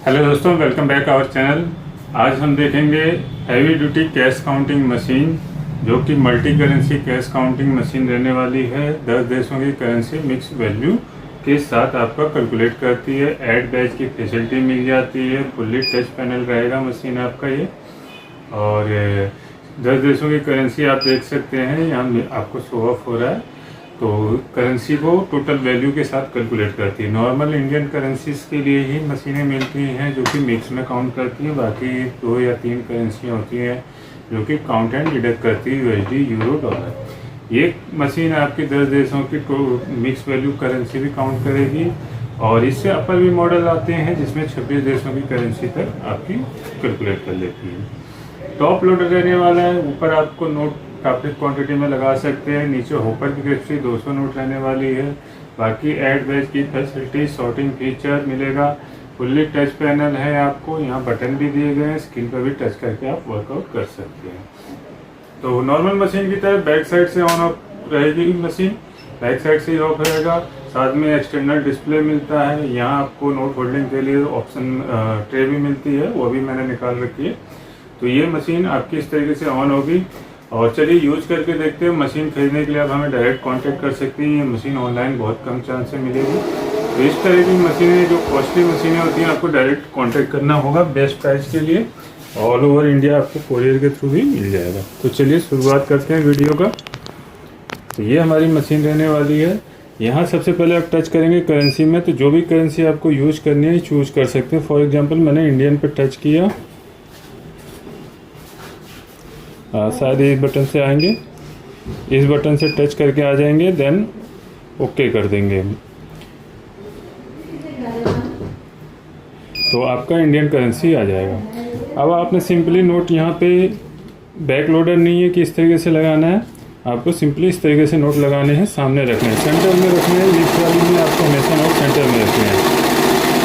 Hello दोस्तों, welcome back our channel. आज हम देखेंगे heavy duty cash counting machine, जो कि multi currency cash counting machine रहने वाली है। 10 देशों की करेंसी मिक्स वैल्यू के साथ आपका कैलकुलेट करती है। ऐड बैच की फैसिलिटी मिल जाती है। फुल्ली टच पैनल रहेगा मशीन आपका ये। और 10 देशों की करेंसी आप देख सकते हैं, यहाँ आपको शो ऑफ हो रहा है। तो करेंसी को टोटल वैल्यू के साथ कैलकुलेट करती है। नॉर्मल इंडियन करेंसीज के लिए ही मशीनें मिलती हैं जो कि मिक्स में काउंट करती हैं। बाकी 2 या 3 करेंसियाँ होती हैं जो कि काउंट एंड डिडक्ट करती है, यूएसडी, यूरो, डॉलर। ये मशीन आपकी 10 देशों की मिक्स वैल्यू करेंसी भी काउंट करेगी। और इससे अपर भी मॉडल आते हैं जिसमें 26 देशों की करेंसी तक आपकी कैलकुलेट कर लेती है। टॉप लोडर रहने वाला है। ऊपर आपको नोट काफ़ी क्वांटिटी में लगा सकते हैं। नीचे होपर की कैपेसिटी 200 नोट रहने वाली है। बाकी ऐड बैच की फैसिलिटी, सॉर्टिंग फीचर मिलेगा। फुल्ली टच पैनल है आपको, यहाँ बटन भी दिए गए हैं, स्क्रीन पर भी टच करके आप वर्कआउट कर सकते हैं। तो नॉर्मल मशीन की तरह बैक साइड से ऑन ऑफ रहेगी मशीन, बैक साइड से ही ऑफ रहेगा। साथ में एक्सटर्नल डिस्प्ले मिलता है। यहाँ आपको नोट होल्डिंग के लिए ऑप्शन ट्रे भी मिलती है, वो भी मैंने निकाल रखी है। तो ये मशीन आपकी इस तरीके से ऑन होगी। और चलिए यूज करके देखते हैं। मशीन खरीदने के लिए आप हमें डायरेक्ट कांटेक्ट कर सकते हैं। ये मशीन ऑनलाइन बहुत कम चांस से मिलेगी। तो इस तरह की मशीनें, जो कॉस्टली मशीनें होती हैं, आपको डायरेक्ट कांटेक्ट करना होगा बेस्ट प्राइस के लिए। ऑल ओवर इंडिया आपको कोरियर के थ्रू भी मिल जाएगा। तो चलिए शुरुआत करते हैं वीडियो का। तो ये हमारी मशीन रहने वाली है। यहाँ सबसे पहले आप टच करेंगे करेंसी में, तो जो भी करेंसी आपको यूज करनी है चूज कर सकते हैं। फॉर एग्जाम्पल मैंने इंडियन पे टच किया, शायद इस बटन से आएंगे, इस बटन से टच करके आ जाएंगे, देन ओके कर देंगे। तो आपका इंडियन करेंसी आ जाएगा। अब आपने सिंपली नोट, यहाँ पे बैक लोडर नहीं है कि इस तरीके से लगाना है। आपको सिंपली इस तरीके से नोट लगाने हैं, सामने रखने हैं, सेंटर में रखने हैं। लिस्ट वाली में आपको हमेशा नोट सेंटर में रखने हैं।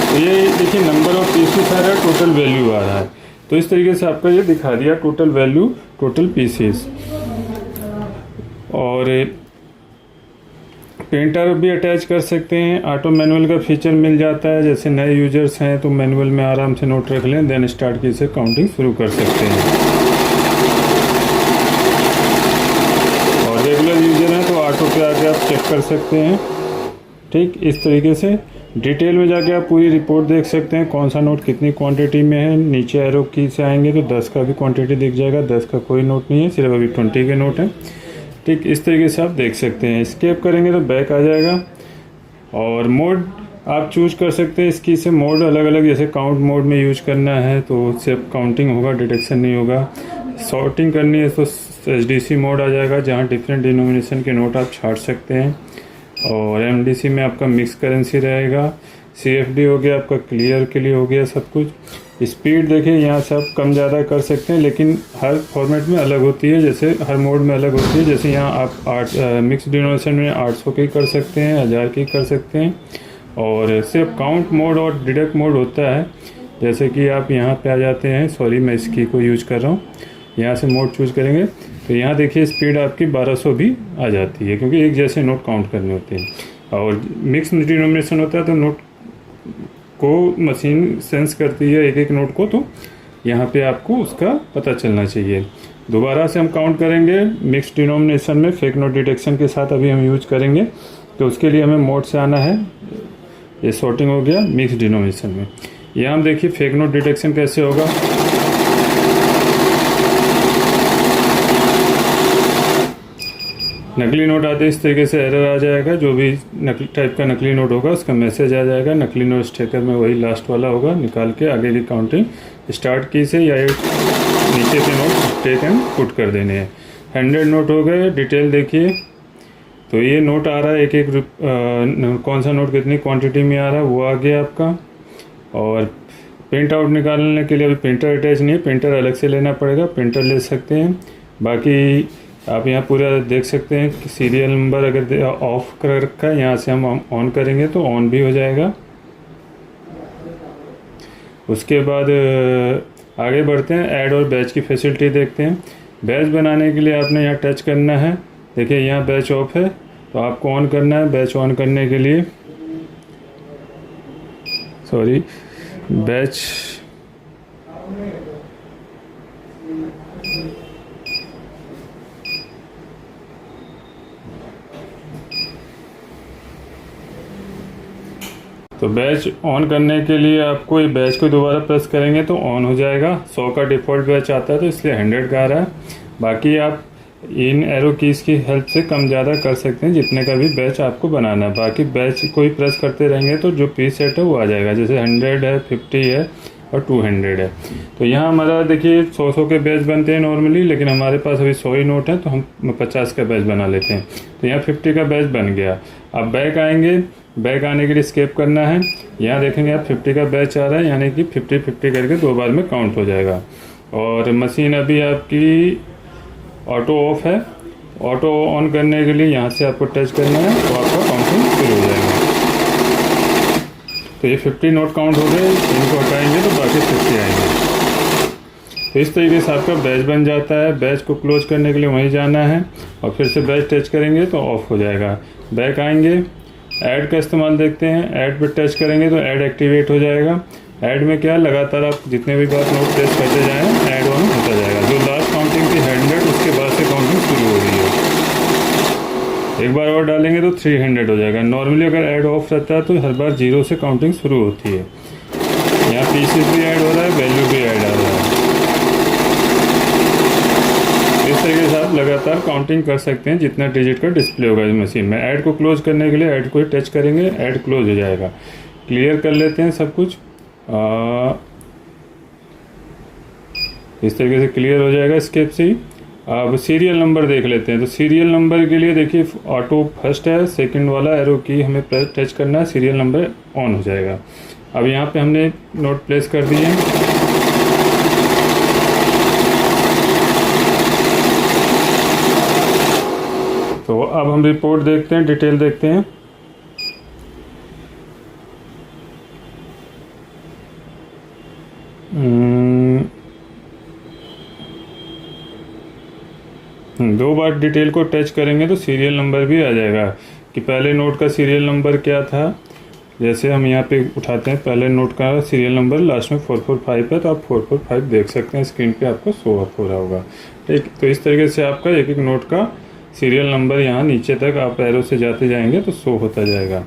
तो ये देखिए नंबर ऑफ पीसेस आ रहा है, टोटल वैल्यू आ रहा है। तो इस तरीके से आपका ये दिखा दिया टोटल वैल्यू, टोटल पीसेस। और प्रिंटर भी अटैच कर सकते हैं। ऑटो मैनुअल का फीचर मिल जाता है। जैसे नए यूजर्स हैं तो मैनुअल में आराम से नोट रख लें, देन स्टार्ट की से काउंटिंग शुरू कर सकते हैं। और रेगुलर यूजर हैं तो ऑटो पे आके आप चेक कर सकते हैं। ठीक इस तरीके से डिटेल में जाके आप पूरी रिपोर्ट देख सकते हैं, कौन सा नोट कितनी क्वांटिटी में है। नीचे एरो की से आएंगे तो 10 का भी क्वांटिटी दिख जाएगा। 10 का कोई नोट नहीं है, सिर्फ अभी 20 के नोट हैं। ठीक इस तरीके से आप देख सकते हैं। स्केप करेंगे तो बैक आ जाएगा। और मोड आप चूज कर सकते हैं। इसकी से मोड अलग अलग, जैसे काउंट मोड में यूज करना है तो सिर्फ काउंटिंग होगा, डिटेक्शन नहीं होगा। सॉर्टिंग करनी है तो SDC मोड आ जाएगा, जहाँ डिफरेंट डिनोमिनेशन के नोट आप छाट सकते हैं। और MDC में आपका मिक्स करेंसी रहेगा। CFD हो गया आपका, क्लियर के लिए हो गया सब कुछ। स्पीड देखिए, यहाँ से आप कम ज़्यादा कर सकते हैं, लेकिन हर फॉर्मेट में अलग होती है, जैसे हर मोड में अलग होती है। जैसे यहाँ आप मिक्स डिनोमिनेशन में 800 की कर सकते हैं, 1000 की कर सकते हैं। और सिर्फ काउंट मोड और डिडक्ट मोड होता है। जैसे कि आप यहाँ पे आ जाते हैं, सॉरी मैं इसकी को यूज कर रहा हूँ, यहाँ से मोड चूज करेंगे तो यहाँ देखिए स्पीड आपकी 1200 भी आ जाती है, क्योंकि एक जैसे नोट काउंट करने होते हैं। और मिक्स डिनोमिनेशन होता है तो नोट को मशीन सेंस करती है, एक एक नोट को, तो यहाँ पे आपको उसका पता चलना चाहिए। दोबारा से हम काउंट करेंगे मिक्स डिनोमिनेशन में, फेक नोट डिटेक्शन के साथ अभी हम यूज करेंगे। तो उसके लिए हमें मोड से आना है। ये सॉर्टिंग हो गया मिक्स डिनोमिनेशन में। यहाँ हम देखिए फेक नोट डिटेक्शन कैसे होगा। नकली नोट आते इस तरीके से एरर आ जाएगा। जो भी नकली टाइप का नकली नोट होगा उसका मैसेज आ जाएगा। नकली नोट स्टिकर में वही लास्ट वाला होगा, निकाल के आगे की काउंटिंग स्टार्ट की से या नीचे से नोट टेक एंड पुट कर देने हैं। 100 नोट हो गए। डिटेल देखिए तो ये नोट आ रहा है, एक एक कौन सा नोट कितनी क्वांटिटी में आ रहा है वो आ गया आपका। और प्रिंट आउट निकालने के लिए अभी प्रिंटर अटैच नहीं है, प्रिंटर अलग से लेना पड़ेगा, प्रिंटर ले सकते हैं। बाकी आप यहाँ पूरा देख सकते हैं कि सीरियल नंबर अगर ऑफ कर रखा है, यहाँ से हम ऑन करेंगे तो ऑन भी हो जाएगा। उसके बाद आगे बढ़ते हैं, ऐड और बैच की फैसिलिटी देखते हैं। बैच बनाने के लिए आपने यहाँ टच करना है। देखिए यहाँ बैच ऑफ है तो आपको ऑन करना है। बैच ऑन करने के लिए सॉरी बैच तो बैच ऑन करने के लिए आपको ये बैच को दोबारा प्रेस करेंगे तो ऑन हो जाएगा। 100 का डिफ़ॉल्ट बैच आता है तो इसलिए 100 का आ रहा है। बाकी आप इन एरो कीज़ की हेल्प से कम ज़्यादा कर सकते हैं जितने का भी बैच आपको बनाना है। बाकी बैच कोई प्रेस करते रहेंगे तो जो प्रीसेट है वो आ जाएगा, जैसे 100 है, 50 है और 200 है। तो यहाँ हमारा देखिए 100 के बैच बनते हैं नॉर्मली, लेकिन हमारे पास अभी 100 ही नोट है तो हम 50 का बैच बना लेते हैं। तो यहाँ 50 का बैच बन गया। अब बैक आएंगे, बैक आने के लिए स्केप करना है। यहाँ देखेंगे आप 50 का बैच आ रहा है, यानी कि 50-50 करके 2 बार में काउंट हो जाएगा। और मशीन अभी आपकी ऑटो ऑफ है। ऑटो ऑन करने के लिए यहाँ से आपको टच करना है तो आपका काउंटिंग शुरू हो जाएगा। तो ये 50 नोट काउंट हो गए, इनको हटाएंगे तो बाकी 50 आएंगे। तो इस तरीके से आपका बैच बन जाता है। बैच को क्लोज करने के लिए वहीं जाना है और फिर से बैच टच करेंगे तो ऑफ हो जाएगा। बैक आएंगे, ऐड का इस्तेमाल देखते हैं। ऐड पे टच करेंगे तो ऐड एक्टिवेट हो जाएगा। ऐड में क्या, लगातार आप जितने भी बार नोट प्रेस करते जाएं ऐड ऑन होता जाएगा। जो लास्ट काउंटिंग थी 100, उसके बाद से काउंटिंग शुरू हो रही है। एक बार और डालेंगे तो 300 हो जाएगा। नॉर्मली अगर ऐड ऑफ रहता है तो हर बार 0 से काउंटिंग शुरू होती है। यहाँ पीसेस भी ऐड हो रहा है, वैल्यू भी ऐड आ रहा है। इस तरीके से आप लगातार काउंटिंग कर सकते हैं जितना डिजिट का डिस्प्ले होगा इस मशीन में। ऐड को क्लोज करने के लिए ऐड को टच करेंगे, ऐड क्लोज हो जाएगा। क्लियर कर लेते हैं सब कुछ। इस तरीके से क्लियर हो जाएगा स्केप से ही। अब सीरियल नंबर देख लेते हैं। तो सीरियल नंबर के लिए देखिए ऑटो फर्स्ट है, सेकंड वाला एरो की हमें टच करना है, सीरियल नंबर ऑन हो जाएगा। अब यहाँ पे हमने नोट प्लेस कर दिए हैं। तो अब हम रिपोर्ट देखते हैं, डिटेल देखते हैं। दो बार डिटेल को टच करेंगे तो सीरियल नंबर भी आ जाएगा कि पहले नोट का सीरियल नंबर क्या था। जैसे हम यहाँ पे उठाते हैं पहले नोट का सीरियल नंबर, लास्ट में 445 है तो आप 445 देख सकते हैं स्क्रीन पे आपको शो अप हो रहा होगा। ठीक, तो इस तरीके से आपका एक एक नोट का सीरियल नंबर यहाँ नीचे तक आप एरो से जाते जाएंगे तो शो होता जाएगा।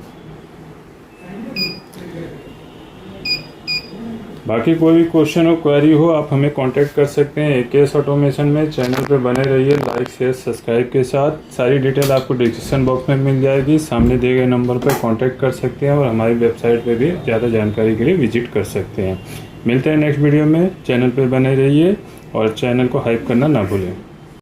बाकी कोई भी क्वेश्चन हो, क्वेरी हो, आप हमें कांटेक्ट कर सकते हैं एकेएस ऑटोमेशन में। चैनल पे बने रहिए लाइक शेयर सब्सक्राइब के साथ। सारी डिटेल आपको डिस्क्रिप्शन बॉक्स में मिल जाएगी। सामने दिए गए नंबर पर कांटेक्ट कर सकते हैं और हमारी वेबसाइट पे भी ज़्यादा जानकारी के लिए विजिट कर सकते हैं। मिलते हैं नेक्स्ट वीडियो में। चैनल पे बने रहिए और चैनल को हाइप करना ना भूलें।